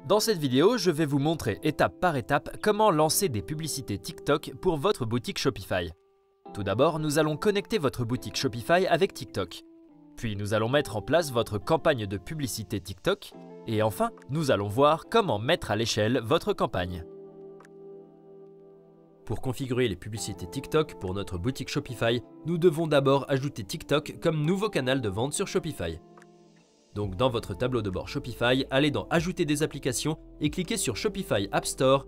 Dans cette vidéo, je vais vous montrer étape par étape comment lancer des publicités TikTok pour votre boutique Shopify. Tout d'abord, nous allons connecter votre boutique Shopify avec TikTok. Puis nous allons mettre en place votre campagne de publicité TikTok. Et enfin, nous allons voir comment mettre à l'échelle votre campagne. Pour configurer les publicités TikTok pour notre boutique Shopify, nous devons d'abord ajouter TikTok comme nouveau canal de vente sur Shopify. Donc dans votre tableau de bord Shopify, allez dans Ajouter des applications et cliquez sur Shopify App Store,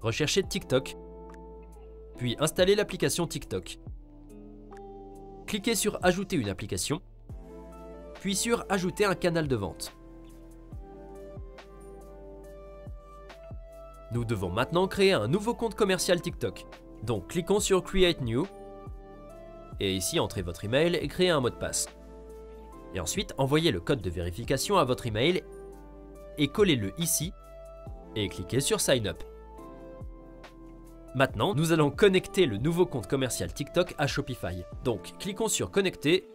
recherchez TikTok, puis installez l'application TikTok. Cliquez sur Ajouter une application, puis sur Ajouter un canal de vente. Nous devons maintenant créer un nouveau compte commercial TikTok. Donc cliquons sur Create New, et ici entrez votre email et créez un mot de passe. Et ensuite, envoyez le code de vérification à votre email et collez-le ici et cliquez sur Sign Up. Maintenant, nous allons connecter le nouveau compte commercial TikTok à Shopify. Donc, cliquons sur Connecter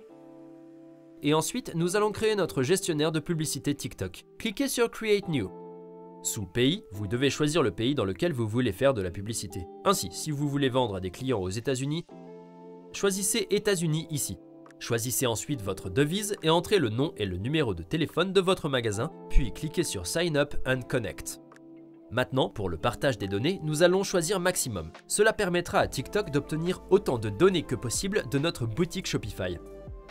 et ensuite, nous allons créer notre gestionnaire de publicité TikTok. Cliquez sur Create New. Sous Pays, vous devez choisir le pays dans lequel vous voulez faire de la publicité. Ainsi, si vous voulez vendre à des clients aux États-Unis, choisissez États-Unis ici. Choisissez ensuite votre devise et entrez le nom et le numéro de téléphone de votre magasin, puis cliquez sur Sign Up and Connect. Maintenant, pour le partage des données, nous allons choisir Maximum. Cela permettra à TikTok d'obtenir autant de données que possible de notre boutique Shopify,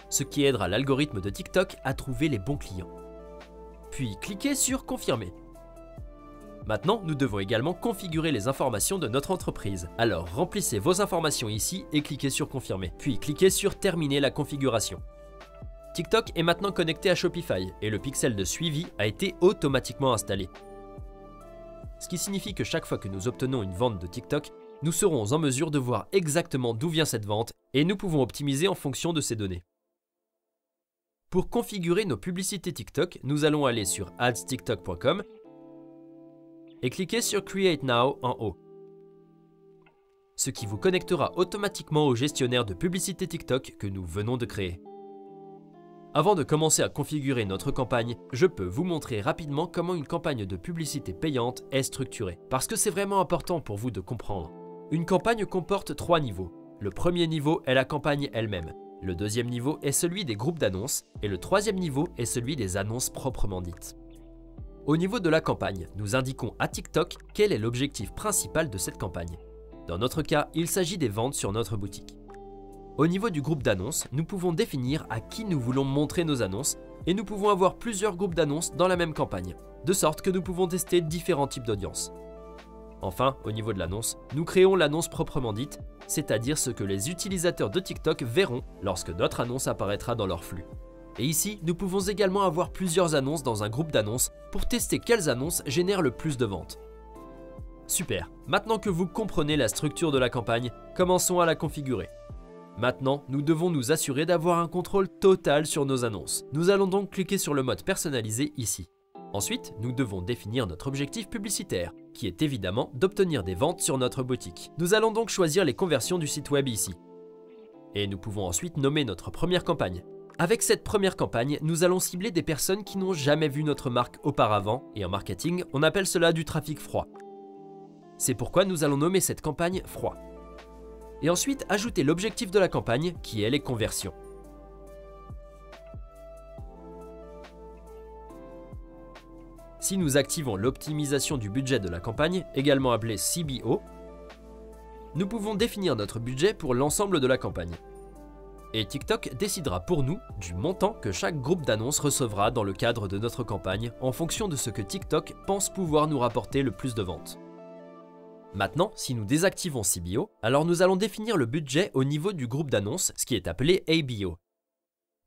ce qui aidera l'algorithme de TikTok à trouver les bons clients. Puis cliquez sur Confirmer. Maintenant, nous devons également configurer les informations de notre entreprise. Alors, remplissez vos informations ici et cliquez sur Confirmer. Puis cliquez sur Terminer la configuration. TikTok est maintenant connecté à Shopify et le pixel de suivi a été automatiquement installé. Ce qui signifie que chaque fois que nous obtenons une vente de TikTok, nous serons en mesure de voir exactement d'où vient cette vente et nous pouvons optimiser en fonction de ces données. Pour configurer nos publicités TikTok, nous allons aller sur adstiktok.com et cliquez sur Create Now en haut, ce qui vous connectera automatiquement au gestionnaire de publicité TikTok que nous venons de créer. Avant de commencer à configurer notre campagne, je peux vous montrer rapidement comment une campagne de publicité payante est structurée, parce que c'est vraiment important pour vous de comprendre. Une campagne comporte 3 niveaux. Le premier niveau est la campagne elle-même, le deuxième niveau est celui des groupes d'annonces, et le troisième niveau est celui des annonces proprement dites. Au niveau de la campagne, nous indiquons à TikTok quel est l'objectif principal de cette campagne. Dans notre cas, il s'agit des ventes sur notre boutique. Au niveau du groupe d'annonces, nous pouvons définir à qui nous voulons montrer nos annonces et nous pouvons avoir plusieurs groupes d'annonces dans la même campagne, de sorte que nous pouvons tester différents types d'audience. Enfin, au niveau de l'annonce, nous créons l'annonce proprement dite, c'est-à-dire ce que les utilisateurs de TikTok verront lorsque notre annonce apparaîtra dans leur flux. Et ici, nous pouvons également avoir plusieurs annonces dans un groupe d'annonces pour tester quelles annonces génèrent le plus de ventes. Super, maintenant que vous comprenez la structure de la campagne, commençons à la configurer. Maintenant, nous devons nous assurer d'avoir un contrôle total sur nos annonces. Nous allons donc cliquer sur le mode personnalisé ici. Ensuite, nous devons définir notre objectif publicitaire, qui est évidemment d'obtenir des ventes sur notre boutique. Nous allons donc choisir les conversions du site web ici. Et nous pouvons ensuite nommer notre première campagne. Avec cette première campagne, nous allons cibler des personnes qui n'ont jamais vu notre marque auparavant et en marketing, on appelle cela du trafic froid. C'est pourquoi nous allons nommer cette campagne Froid. Et ensuite, ajouter l'objectif de la campagne qui est les conversions. Si nous activons l'optimisation du budget de la campagne, également appelée CBO, nous pouvons définir notre budget pour l'ensemble de la campagne. Et TikTok décidera pour nous du montant que chaque groupe d'annonces recevra dans le cadre de notre campagne en fonction de ce que TikTok pense pouvoir nous rapporter le plus de ventes. Maintenant, si nous désactivons CBO, alors nous allons définir le budget au niveau du groupe d'annonces, ce qui est appelé ABO.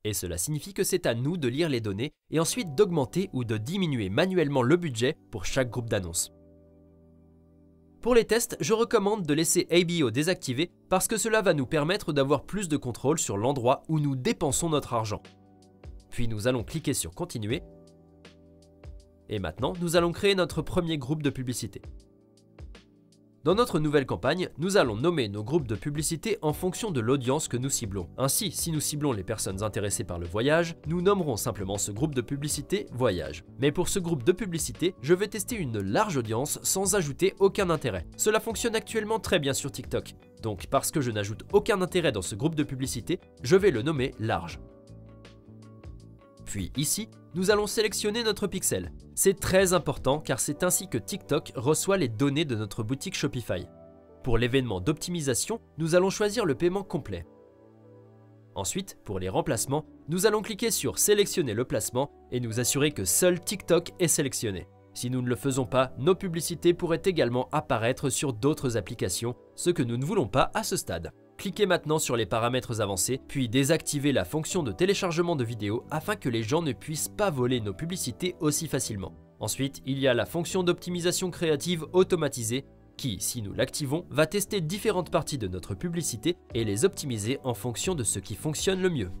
Et cela signifie que c'est à nous de lire les données et ensuite d'augmenter ou de diminuer manuellement le budget pour chaque groupe d'annonces. Pour les tests, je recommande de laisser ABO désactivé parce que cela va nous permettre d'avoir plus de contrôle sur l'endroit où nous dépensons notre argent. Puis nous allons cliquer sur Continuer. Et maintenant, nous allons créer notre premier groupe de publicité. Dans notre nouvelle campagne, nous allons nommer nos groupes de publicité en fonction de l'audience que nous ciblons. Ainsi, si nous ciblons les personnes intéressées par le voyage, nous nommerons simplement ce groupe de publicité voyage. Mais pour ce groupe de publicité, je vais tester une large audience sans ajouter aucun intérêt. Cela fonctionne actuellement très bien sur TikTok. Donc parce que je n'ajoute aucun intérêt dans ce groupe de publicité, je vais le nommer large. Puis ici, nous allons sélectionner notre pixel. C'est très important car c'est ainsi que TikTok reçoit les données de notre boutique Shopify. Pour l'événement d'optimisation, nous allons choisir le paiement complet. Ensuite, pour les remplacements, nous allons cliquer sur sélectionner le placement et nous assurer que seul TikTok est sélectionné. Si nous ne le faisons pas, nos publicités pourraient également apparaître sur d'autres applications, ce que nous ne voulons pas à ce stade. Cliquez maintenant sur les paramètres avancés, puis désactivez la fonction de téléchargement de vidéos afin que les gens ne puissent pas voler nos publicités aussi facilement. Ensuite, il y a la fonction d'optimisation créative automatisée qui, si nous l'activons, va tester différentes parties de notre publicité et les optimiser en fonction de ce qui fonctionne le mieux.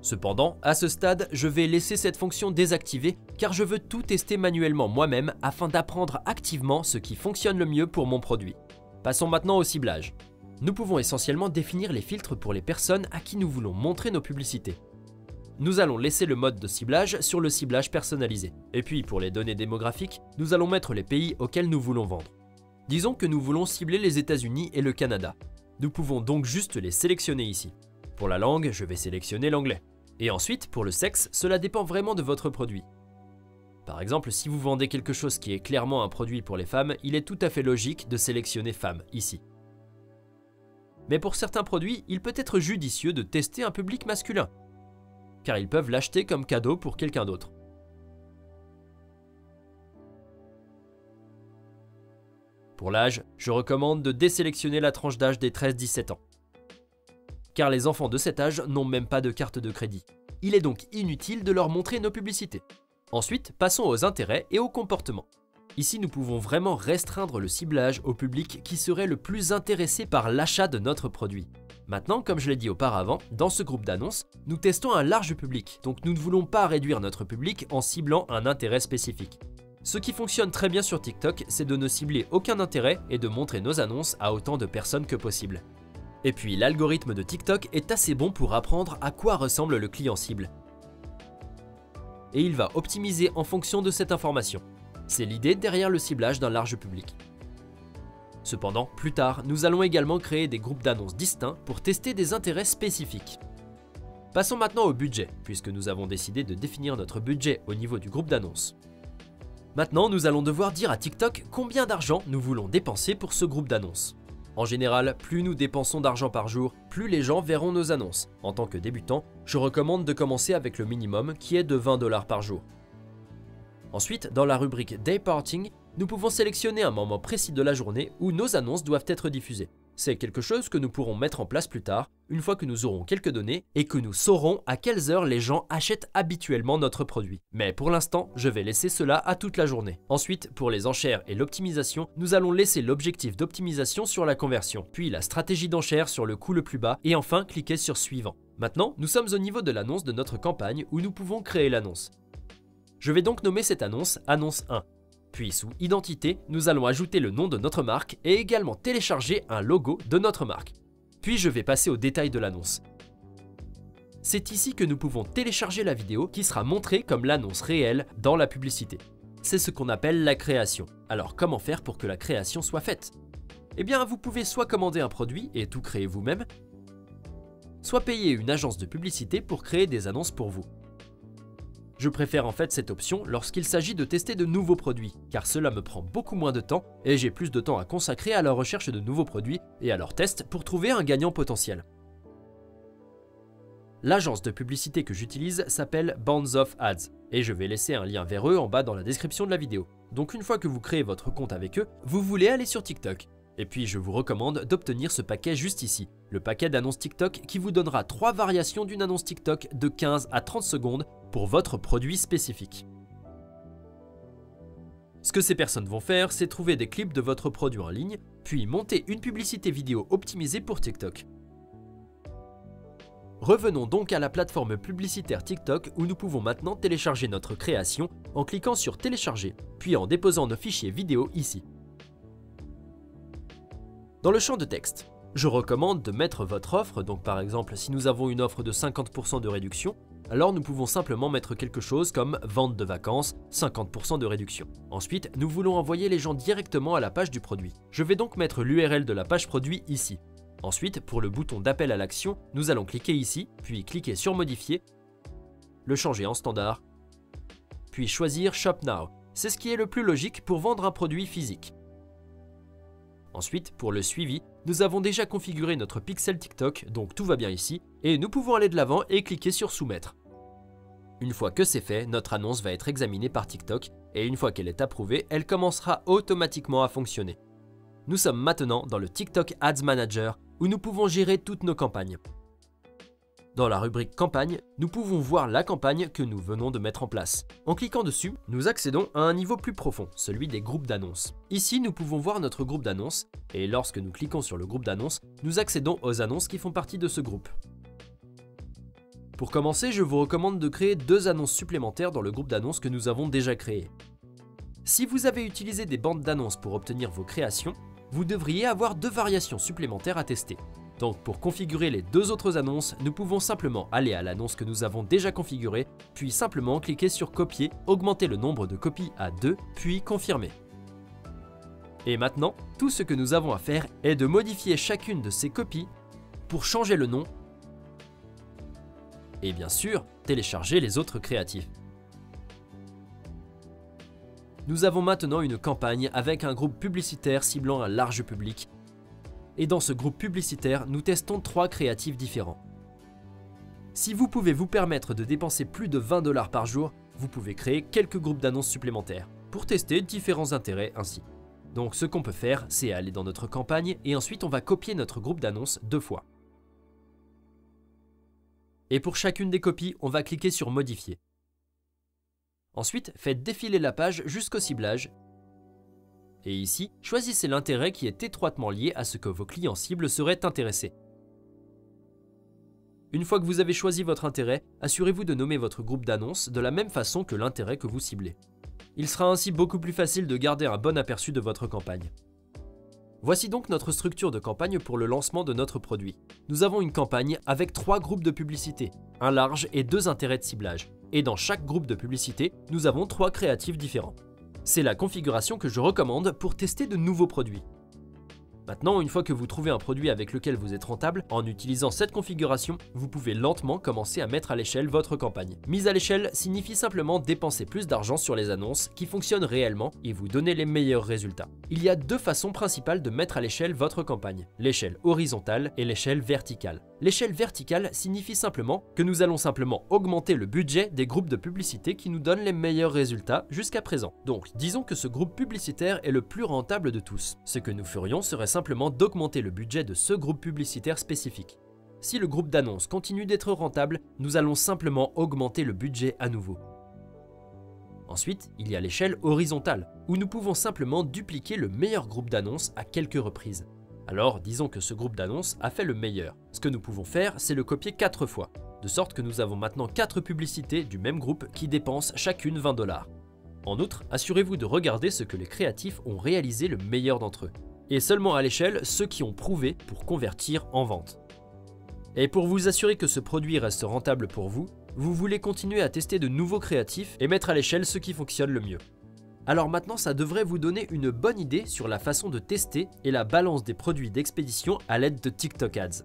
Cependant, à ce stade, je vais laisser cette fonction désactivée car je veux tout tester manuellement moi-même afin d'apprendre activement ce qui fonctionne le mieux pour mon produit. Passons maintenant au ciblage. Nous pouvons essentiellement définir les filtres pour les personnes à qui nous voulons montrer nos publicités. Nous allons laisser le mode de ciblage sur le ciblage personnalisé. Et puis pour les données démographiques, nous allons mettre les pays auxquels nous voulons vendre. Disons que nous voulons cibler les États-Unis et le Canada. Nous pouvons donc juste les sélectionner ici. Pour la langue, je vais sélectionner l'anglais. Et ensuite, pour le sexe, cela dépend vraiment de votre produit. Par exemple, si vous vendez quelque chose qui est clairement un produit pour les femmes, il est tout à fait logique de sélectionner femme ici. Mais pour certains produits, il peut être judicieux de tester un public masculin, car ils peuvent l'acheter comme cadeau pour quelqu'un d'autre. Pour l'âge, je recommande de désélectionner la tranche d'âge des 13-17 ans, car les enfants de cet âge n'ont même pas de carte de crédit. Il est donc inutile de leur montrer nos publicités. Ensuite, passons aux intérêts et aux comportements. Ici, nous pouvons vraiment restreindre le ciblage au public qui serait le plus intéressé par l'achat de notre produit. Maintenant, comme je l'ai dit auparavant, dans ce groupe d'annonces, nous testons un large public, donc nous ne voulons pas réduire notre public en ciblant un intérêt spécifique. Ce qui fonctionne très bien sur TikTok, c'est de ne cibler aucun intérêt et de montrer nos annonces à autant de personnes que possible. Et puis, l'algorithme de TikTok est assez bon pour apprendre à quoi ressemble le client cible. Et il va optimiser en fonction de cette information. C'est l'idée derrière le ciblage d'un large public. Cependant, plus tard, nous allons également créer des groupes d'annonces distincts pour tester des intérêts spécifiques. Passons maintenant au budget, puisque nous avons décidé de définir notre budget au niveau du groupe d'annonces. Maintenant, nous allons devoir dire à TikTok combien d'argent nous voulons dépenser pour ce groupe d'annonces. En général, plus nous dépensons d'argent par jour, plus les gens verront nos annonces. En tant que débutant, je recommande de commencer avec le minimum qui est de 20 $ par jour. Ensuite, dans la rubrique Day Parting, nous pouvons sélectionner un moment précis de la journée où nos annonces doivent être diffusées. C'est quelque chose que nous pourrons mettre en place plus tard, une fois que nous aurons quelques données et que nous saurons à quelles heures les gens achètent habituellement notre produit. Mais pour l'instant, je vais laisser cela à toute la journée. Ensuite, pour les enchères et l'optimisation, nous allons laisser l'objectif d'optimisation sur la conversion, puis la stratégie d'enchère sur le coût le plus bas et enfin cliquer sur Suivant. Maintenant, nous sommes au niveau de l'annonce de notre campagne où nous pouvons créer l'annonce. Je vais donc nommer cette annonce Annonce 1. Puis sous Identité, nous allons ajouter le nom de notre marque et également télécharger un logo de notre marque. Puis je vais passer aux détails de l'annonce. C'est ici que nous pouvons télécharger la vidéo qui sera montrée comme l'annonce réelle dans la publicité. C'est ce qu'on appelle la création. Alors comment faire pour que la création soit faite? Eh bien, vous pouvez soit commander un produit et tout créer vous-même, soit payer une agence de publicité pour créer des annonces pour vous. Je préfère en fait cette option lorsqu'il s'agit de tester de nouveaux produits, car cela me prend beaucoup moins de temps et j'ai plus de temps à consacrer à la recherche de nouveaux produits et à leur test pour trouver un gagnant potentiel. L'agence de publicité que j'utilise s'appelle Bounds of Ads et je vais laisser un lien vers eux en bas dans la description de la vidéo. Donc une fois que vous créez votre compte avec eux, vous voulez aller sur TikTok. Et puis je vous recommande d'obtenir ce paquet juste ici, le paquet d'annonces TikTok qui vous donnera 3 variations d'une annonce TikTok de 15 à 30 secondes pour votre produit spécifique. Ce que ces personnes vont faire, c'est trouver des clips de votre produit en ligne, puis monter une publicité vidéo optimisée pour TikTok. Revenons donc à la plateforme publicitaire TikTok où nous pouvons maintenant télécharger notre création en cliquant sur Télécharger, puis en déposant nos fichiers vidéo ici. Dans le champ de texte, je recommande de mettre votre offre, donc par exemple si nous avons une offre de 50% de réduction, alors nous pouvons simplement mettre quelque chose comme vente de vacances, 50% de réduction. Ensuite, nous voulons envoyer les gens directement à la page du produit. Je vais donc mettre l'URL de la page produit ici. Ensuite, pour le bouton d'appel à l'action, nous allons cliquer ici, puis cliquer sur modifier, le changer en standard, puis choisir Shop Now. C'est ce qui est le plus logique pour vendre un produit physique. Ensuite, pour le suivi, nous avons déjà configuré notre pixel TikTok, donc tout va bien ici, et nous pouvons aller de l'avant et cliquer sur soumettre. Une fois que c'est fait, notre annonce va être examinée par TikTok, et une fois qu'elle est approuvée, elle commencera automatiquement à fonctionner. Nous sommes maintenant dans le TikTok Ads Manager, où nous pouvons gérer toutes nos campagnes. Dans la rubrique campagne, nous pouvons voir la campagne que nous venons de mettre en place. En cliquant dessus, nous accédons à un niveau plus profond, celui des groupes d'annonces. Ici, nous pouvons voir notre groupe d'annonces, et lorsque nous cliquons sur le groupe d'annonces, nous accédons aux annonces qui font partie de ce groupe. Pour commencer, je vous recommande de créer 2 annonces supplémentaires dans le groupe d'annonces que nous avons déjà créé. Si vous avez utilisé des bandes d'annonces pour obtenir vos créations, vous devriez avoir 2 variations supplémentaires à tester. Donc pour configurer les 2 autres annonces, nous pouvons simplement aller à l'annonce que nous avons déjà configurée, puis simplement cliquer sur copier, augmenter le nombre de copies à 2, puis confirmer. Et maintenant, tout ce que nous avons à faire est de modifier chacune de ces copies pour changer le nom et bien sûr, télécharger les autres créatifs. Nous avons maintenant une campagne avec un groupe publicitaire ciblant un large public. Et dans ce groupe publicitaire, nous testons 3 créatifs différents. Si vous pouvez vous permettre de dépenser plus de 20 $ par jour, vous pouvez créer quelques groupes d'annonces supplémentaires pour tester différents intérêts ainsi. Donc ce qu'on peut faire, c'est aller dans notre campagne et ensuite on va copier notre groupe d'annonces 2 fois. Et pour chacune des copies, on va cliquer sur modifier. Ensuite, faites défiler la page jusqu'au ciblage. Et ici, choisissez l'intérêt qui est étroitement lié à ce que vos clients cibles seraient intéressés. Une fois que vous avez choisi votre intérêt, assurez-vous de nommer votre groupe d'annonces de la même façon que l'intérêt que vous ciblez. Il sera ainsi beaucoup plus facile de garder un bon aperçu de votre campagne. Voici donc notre structure de campagne pour le lancement de notre produit. Nous avons une campagne avec 3 groupes de publicité, un large et 2 intérêts de ciblage. Et dans chaque groupe de publicité, nous avons 3 créatifs différents. C'est la configuration que je recommande pour tester de nouveaux produits. Maintenant, une fois que vous trouvez un produit avec lequel vous êtes rentable, en utilisant cette configuration, vous pouvez lentement commencer à mettre à l'échelle votre campagne. Mise à l'échelle signifie simplement dépenser plus d'argent sur les annonces qui fonctionnent réellement et vous donner les meilleurs résultats. Il y a 2 façons principales de mettre à l'échelle votre campagne, l'échelle horizontale et l'échelle verticale. L'échelle verticale signifie simplement que nous allons simplement augmenter le budget des groupes de publicité qui nous donnent les meilleurs résultats jusqu'à présent. Donc, disons que ce groupe publicitaire est le plus rentable de tous. Ce que nous ferions serait simplement d'augmenter le budget de ce groupe publicitaire spécifique. Si le groupe d'annonces continue d'être rentable, nous allons simplement augmenter le budget à nouveau. Ensuite, il y a l'échelle horizontale, où nous pouvons simplement dupliquer le meilleur groupe d'annonces à quelques reprises. Alors, disons que ce groupe d'annonces a fait le meilleur. Ce que nous pouvons faire, c'est le copier 4 fois, de sorte que nous avons maintenant 4 publicités du même groupe qui dépensent chacune 20 $. En outre, assurez-vous de regarder ce que les créatifs ont réalisé le meilleur d'entre eux. Et seulement à l'échelle ceux qui ont prouvé pour convertir en vente. Et pour vous assurer que ce produit reste rentable pour vous, vous voulez continuer à tester de nouveaux créatifs et mettre à l'échelle ceux qui fonctionnent le mieux. Alors maintenant, ça devrait vous donner une bonne idée sur la façon de tester et la balance des produits d'expédition à l'aide de TikTok Ads.